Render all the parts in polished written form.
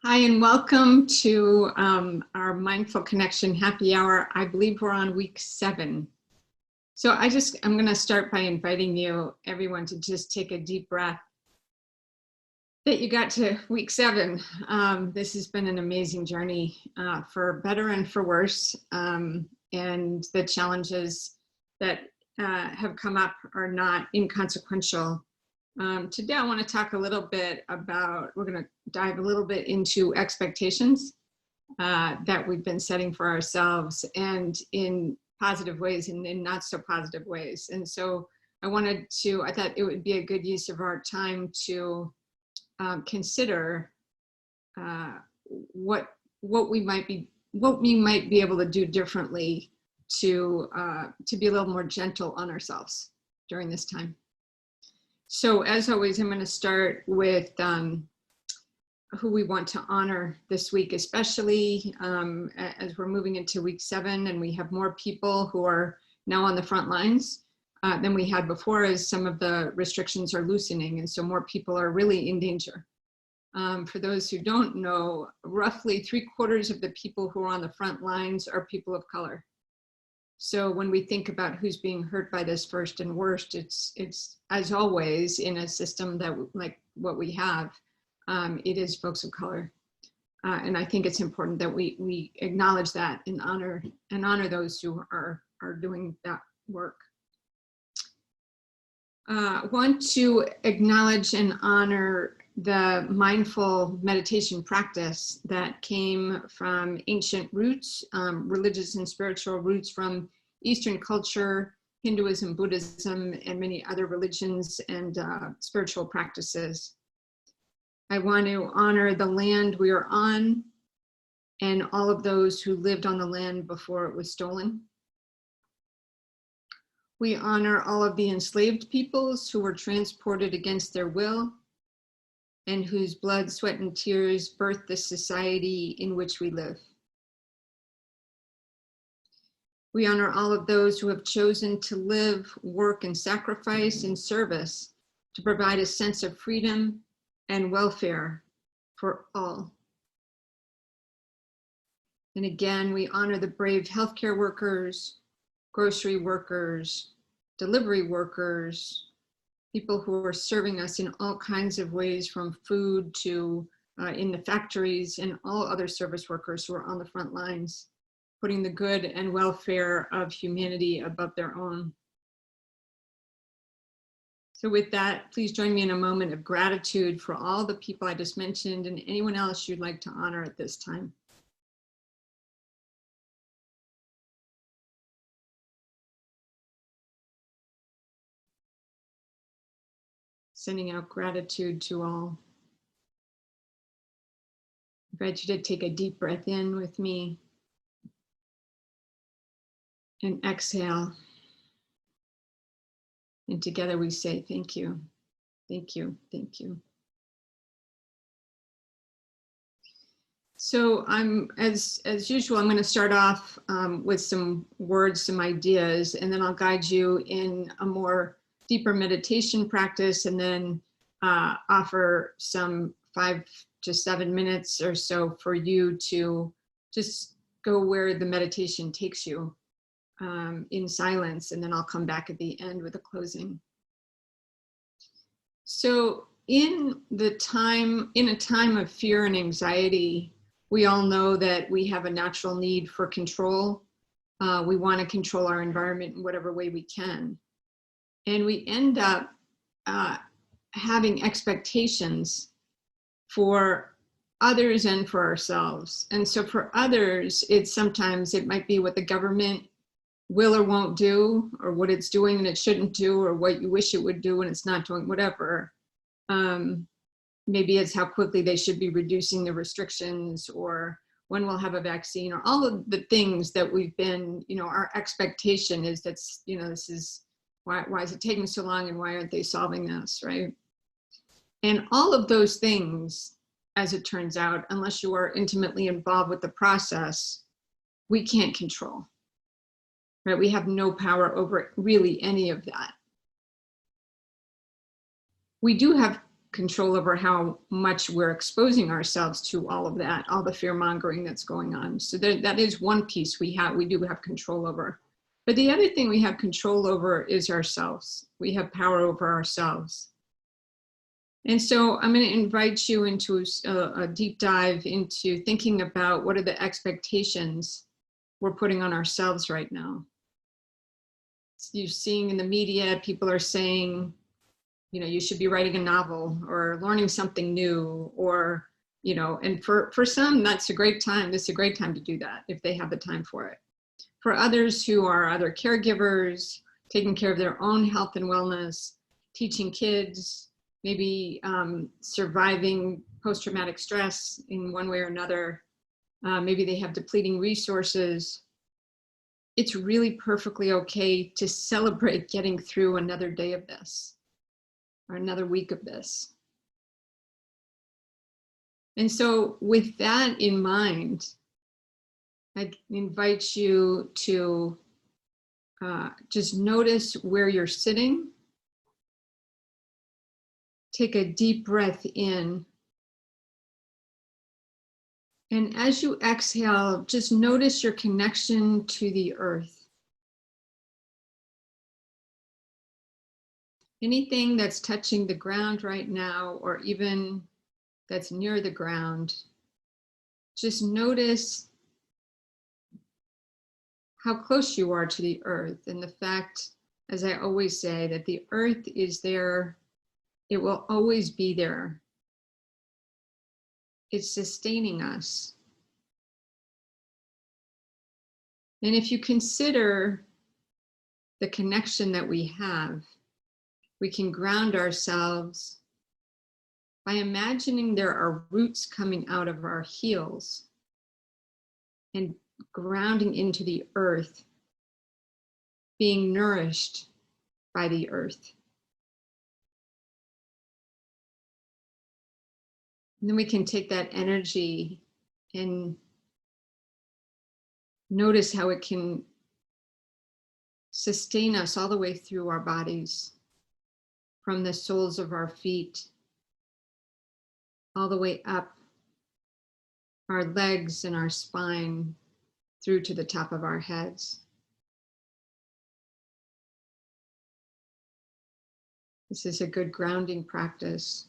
Hi, and welcome to our Mindful Connection Happy Hour. I believe we're on week 7. So I'm going to start by inviting you, everyone, to just take a deep breath. That you got to week 7. This has been an amazing journey for better and for worse. And the challenges that have come up are not inconsequential. Today, I want to talk a little bit about, we're going to dive a little bit into expectations that we've been setting for ourselves, and in positive ways and in not so positive ways. And so I thought it would be a good use of our time to consider what we might be able to do differently to be a little more gentle on ourselves during this time. So as always, I'm going to start with who we want to honor this week, especially as we're moving into week 7 and we have more people who are now on the front lines than we had before, as some of the restrictions are loosening, and so more people are really in danger. For those who don't know, roughly 3/4 of the people who are on the front lines are people of color. So when we think about who's being hurt by this first and worst, it's as always in a system that like what we have, it is folks of color. And I think it's important that we acknowledge that and honor those who are doing that work. Want to acknowledge and honor the mindful meditation practice that came from ancient roots, religious and spiritual roots from Eastern culture, Hinduism, Buddhism, and many other religions and spiritual practices. I want to honor the land we are on and all of those who lived on the land before it was stolen. We honor all of the enslaved peoples who were transported against their will and whose blood, sweat, and tears birthed the society in which we live. We honor all of those who have chosen to live, work, and sacrifice in service to provide a sense of freedom and welfare for all. And again, we honor the brave healthcare workers, grocery workers, delivery workers, people who are serving us in all kinds of ways, from food to in the factories, and all other service workers who are on the front lines, putting the good and welfare of humanity above their own. So with that, please join me in a moment of gratitude for all the people I just mentioned and anyone else you'd like to honor at this time. Sending out gratitude to all. I invite you to take a deep breath in with me and exhale. And together we say, thank you, thank you, thank you. So as usual, I'm going to start off with some words, some ideas, and then I'll guide you in a more deeper meditation practice, and then offer some 5 to 7 minutes or so for you to just go where the meditation takes you in silence, and then I'll come back at the end with a closing. So in a time of fear and anxiety, we all know that we have a natural need for control. We want to control our environment in whatever way we can. And we end up having expectations for others and for ourselves. And so for others, sometimes it might be what the government will or won't do, or what it's doing and it shouldn't do, or what you wish it would do and it's not doing, whatever. Maybe it's how quickly they should be reducing the restrictions, or when we'll have a vaccine, or all of the things that we've been, our expectation is that's, this is, why is it taking so long, and why aren't they solving this, right? And all of those things, as it turns out, unless you are intimately involved with the process, we can't control, right? We have no power over really any of that. We do have control over how much we're exposing ourselves to all of that, all the fear mongering that's going on. So that is one piece we do have control over. But the other thing we have control over is ourselves. We have power over ourselves. And so I'm going to invite you into a deep dive into thinking about what are the expectations we're putting on ourselves right now. You're seeing in the media, people are saying, you know, you should be writing a novel or learning something new, or, you know, and for some, that's a great time. This is a great time to do that if they have the time for it. For others who are other caregivers, taking care of their own health and wellness, teaching kids, maybe surviving post-traumatic stress in one way or another. Maybe they have depleting resources. It's really perfectly okay to celebrate getting through another day of this or another week of this. And so with that in mind, I invite you to just notice where you're sitting. Take a deep breath in. And as you exhale, just notice your connection to the earth. Anything that's touching the ground right now, or even that's near the ground, just notice how close you are to the earth, and the fact, as I always say, that the earth is there. It will always be there. It's sustaining us. And if you consider the connection that we have, we can ground ourselves by imagining there are roots coming out of our heels and grounding into the earth, being nourished by the earth. And then we can take that energy and notice how it can sustain us all the way through our bodies, from the soles of our feet, all the way up our legs and our spine, through to the top of our heads. This is a good grounding practice.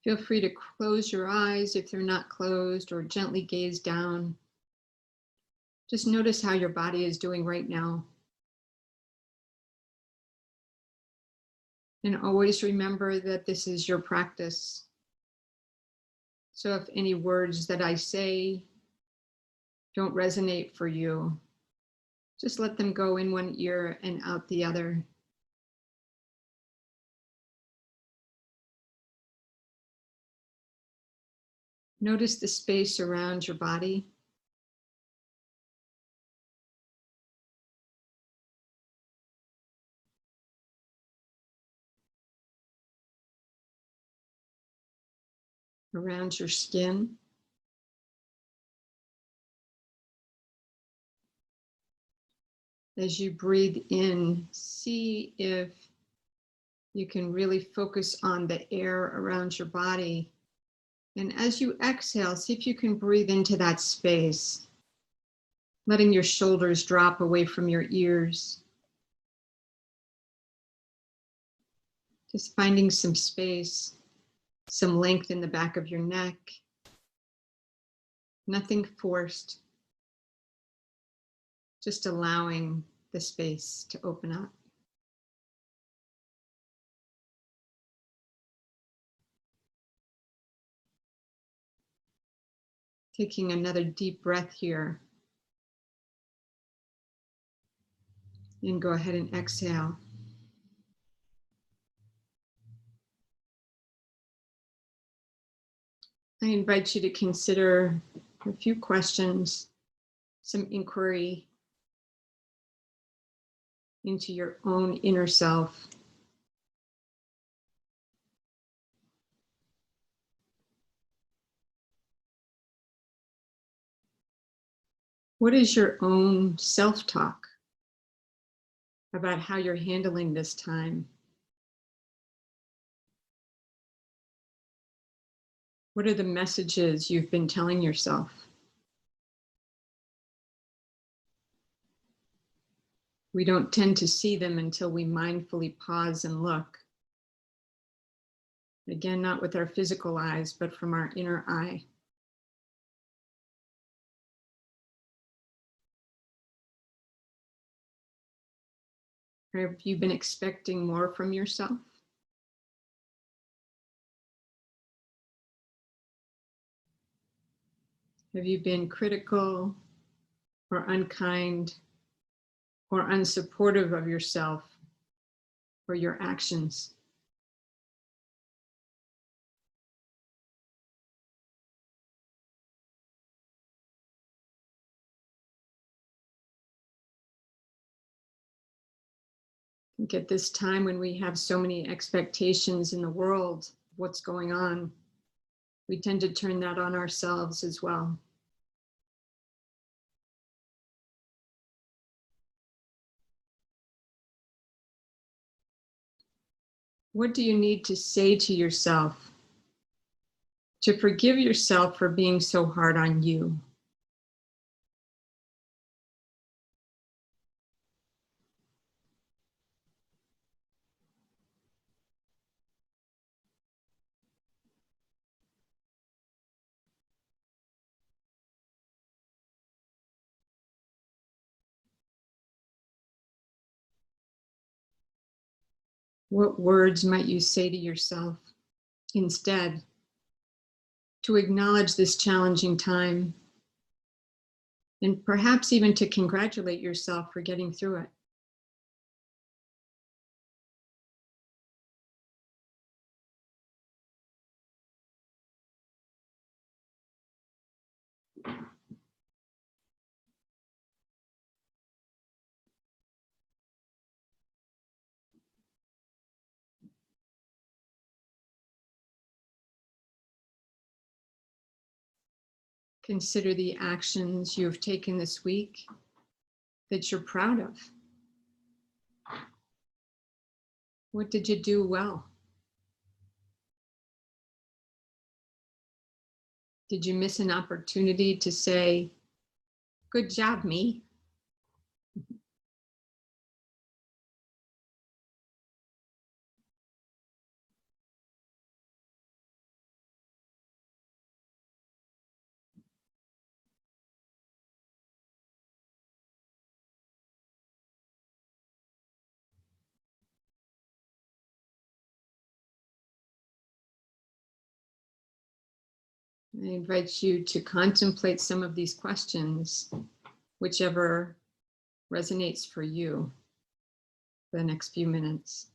Feel free to close your eyes if they're not closed, or gently gaze down. Just notice how your body is doing right now. And always remember that this is your practice. So if any words that I say don't resonate for you, just let them go in one ear and out the other. Notice the space around your body. Around your skin. As you breathe in, see if you can really focus on the air around your body. And as you exhale, see if you can breathe into that space, letting your shoulders drop away from your ears. Just finding some space, some length in the back of your neck. Nothing forced. Just allowing the space to open up. Taking another deep breath here. And go ahead and exhale. I invite you to consider a few questions, some inquiry into your own inner self. What is your own self-talk about how you're handling this time? What are the messages you've been telling yourself? We don't tend to see them until we mindfully pause and look. Again, not with our physical eyes, but from our inner eye. Have you been expecting more from yourself? Have you been critical or unkind or unsupportive of yourself or your actions? I think at this time when we have so many expectations in the world, what's going on, we tend to turn that on ourselves as well. What do you need to say to yourself to forgive yourself for being so hard on you? What words might you say to yourself instead to acknowledge this challenging time and perhaps even to congratulate yourself for getting through it? Consider the actions you have taken this week that you're proud of. What did you do well? Did you miss an opportunity to say, good job, me? I invite you to contemplate some of these questions, whichever resonates for you, for the next few minutes.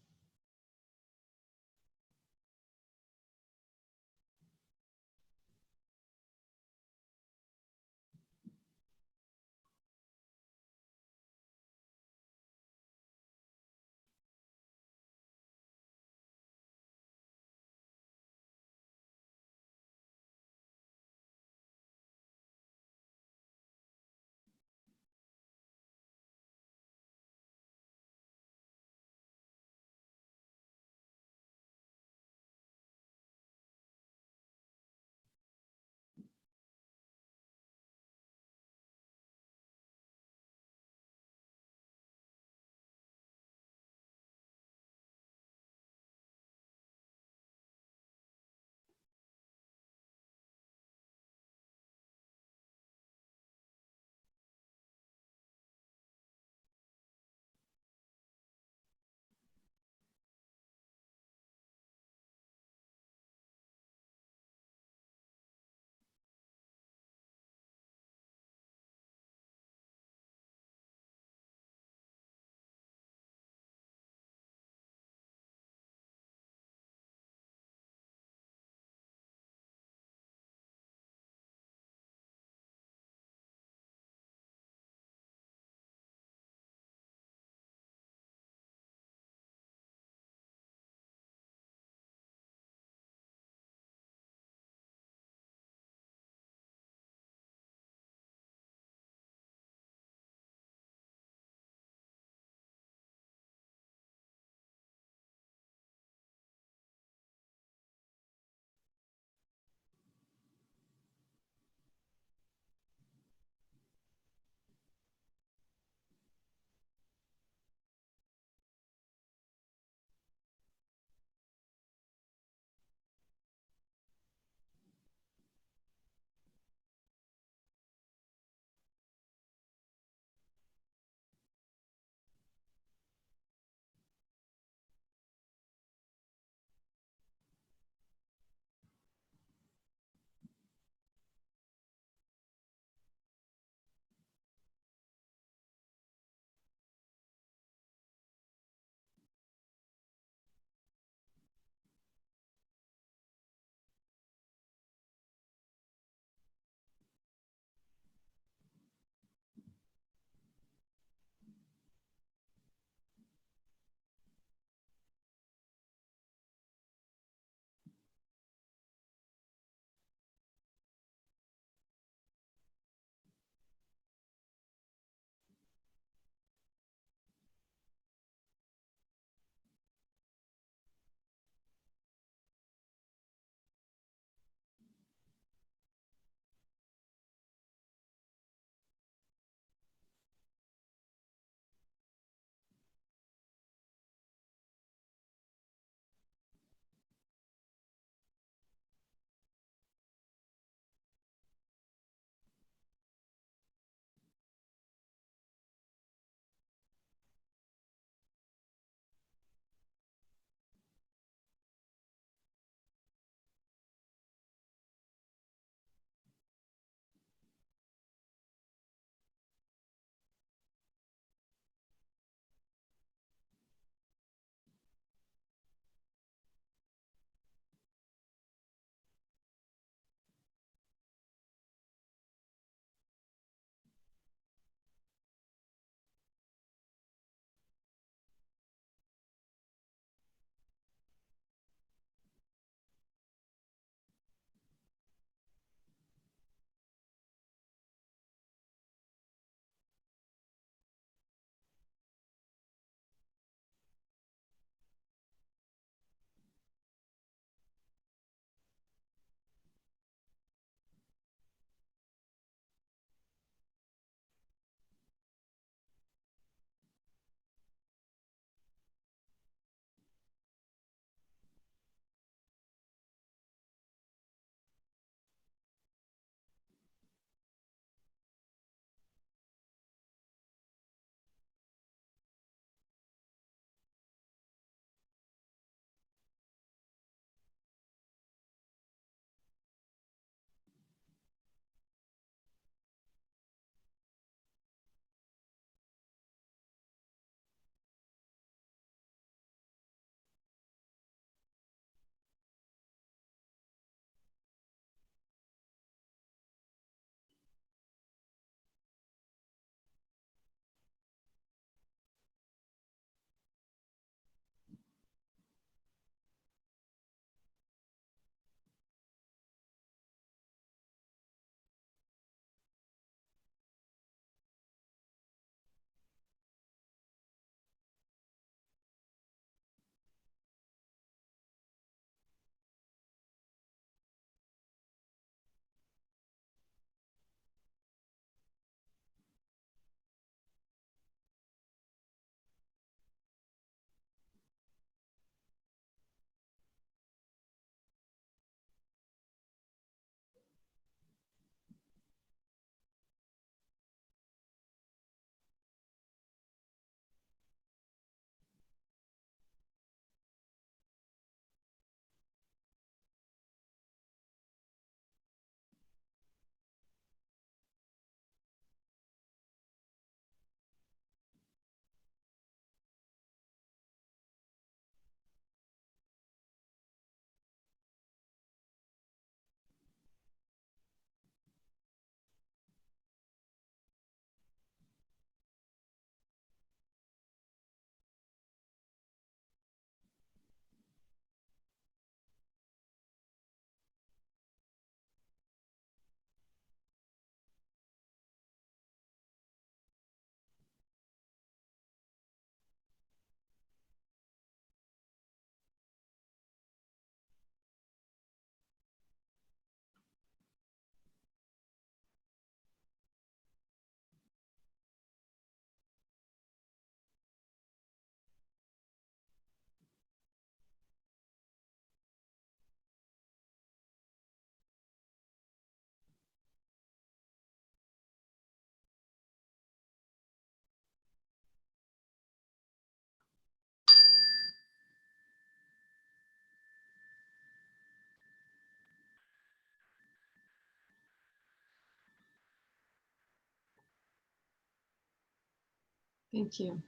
Thank you.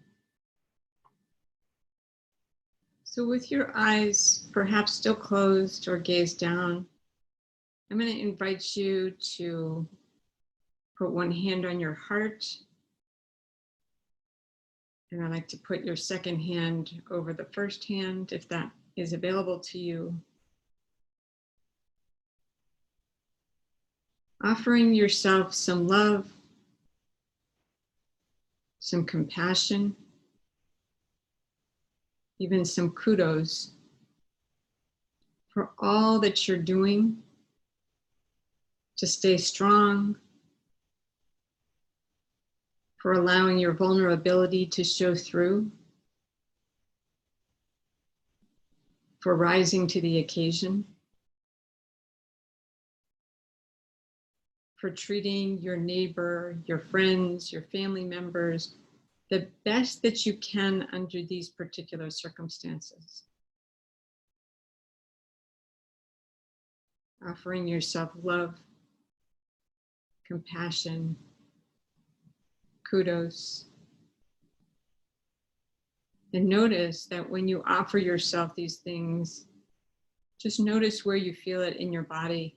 So with your eyes perhaps still closed or gazed down, I'm going to invite you to put one hand on your heart. And I'd like to put your second hand over the first hand, if that is available to you. Offering yourself some love, some compassion, even some kudos for all that you're doing to stay strong, for allowing your vulnerability to show through, for rising to the occasion, for treating your neighbor, your friends, your family members the best that you can under these particular circumstances. Offering yourself love, compassion, kudos. And notice that when you offer yourself these things, just notice where you feel it in your body,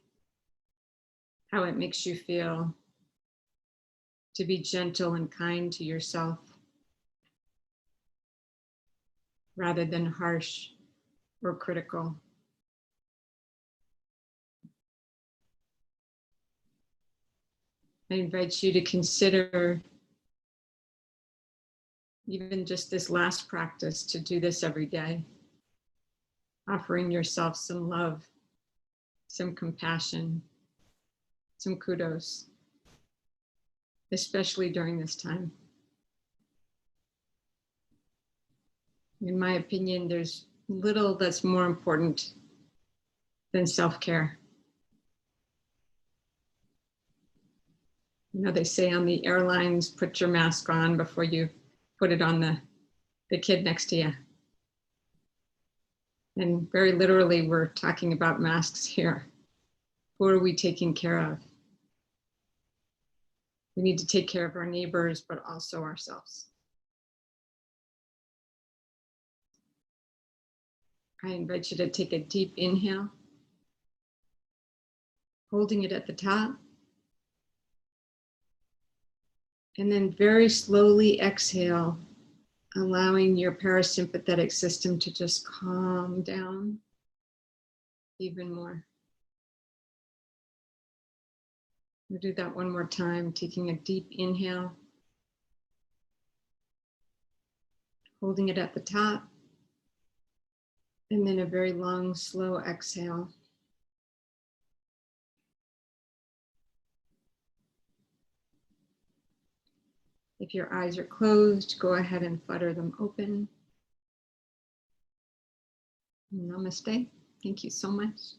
how it makes you feel to be gentle and kind to yourself rather than harsh or critical. I invite you to consider even just this last practice, to do this every day, offering yourself some love, some compassion, some kudos, especially during this time. In my opinion, there's little that's more important than self-care. You know, they say on the airlines, put your mask on before you put it on the kid next to you. And very literally, we're talking about masks here. Who are we taking care of? We need to take care of our neighbors, but also ourselves. I invite you to take a deep inhale, holding it at the top. And then very slowly exhale, allowing your parasympathetic system to just calm down even more. We'll do that one more time, taking a deep inhale, holding it at the top, and then a very long, slow exhale. If your eyes are closed, go ahead and flutter them open. Namaste. Thank you so much.